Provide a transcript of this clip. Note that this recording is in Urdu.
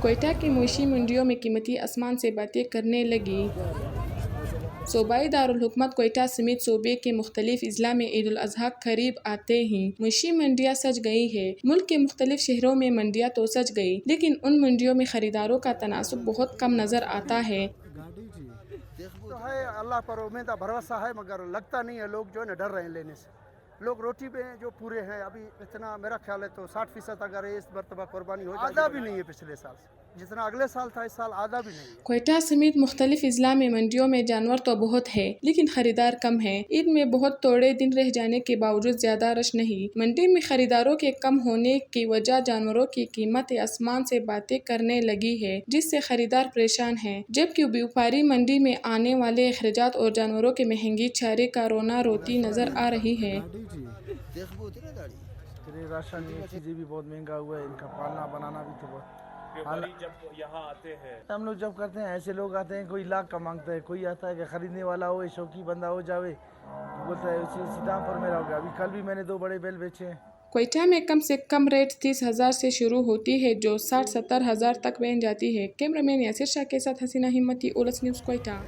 کوئٹہ کی مویشی منڈیوں میں قیمتی اسمان سے باتیں کرنے لگی۔ صوبائی دارالحکومت کوئٹہ سمیت صوبے کے مختلف اضلاع میں عید الاضحیٰ قریب آتے ہی مویشی منڈیاں سج گئی ہیں۔ ملک کے مختلف شہروں میں منڈیاں تو سج گئی، لیکن ان منڈیوں میں خریداروں کا تناسب بہت کم نظر آتا ہے۔ تو ہے اللہ پر امید بھروسہ ہے، مگر لگتا نہیں ہے، لوگ جو ہے نا ڈر رہے ہیں لینے سے۔ لوگ روٹی پہ جو پورے ہیں ابھی اتنا، میرا خیال ہے تو 60% اگر اس مرتبہ قربانی ہو جائے، آدھا بھی نہیں ہے پچھلے سال سے جتنا اگلے سال تھا، اس سال آدھا بھی نہیں ہے۔ کوئٹہ سمیت مختلف اضلاع میں منڈیوں میں جانور تو بہت ہے، لیکن خریدار کم ہیں۔ عید میں بہت تھوڑے دن رہ جانے کے باوجود زیادہ رش نہیں۔ منڈی میں خریداروں کے کم ہونے کی وجہ جانوروں کی قیمت آسمان سے باتیں کرنے لگی ہے، جس سے خریدار پریشان ہیں، جبکہ بیوپاری منڈی میں آنے والے اخراجات اور جانوروں کے مہنگی چارے کا رونا روتی نظر آ رہی ہے۔ راشن یہ چیزیں بھی بہت مہنگا ہوا ہے، ان کا پالنا بنانا بھی تو بہت۔ جب یہاں آتے ہیں ہم لوگ جب کرتے ہیں، ایسے لوگ آتے ہیں، کوئی لاکھ کا مانگتا ہے، کوئی آتا ہے کہ خریدنے والا ہو، شوقی بندہ ہو جاوے، بولتا ہے اسی دام پر میرا ہو گیا۔ ابھی کل بھی میں نے 2 بڑے بیل بیچے ہیں۔ کوئٹہ میں کم سے کم ریٹ 30,000 سے شروع ہوتی ہے، جو 60-70 ہزار تک پہنچ جاتی ہے۔ کیمرہ مین یاسر شاہ کے ساتھ حسینہ ہمتی، اولس نیوز، کوئٹہ۔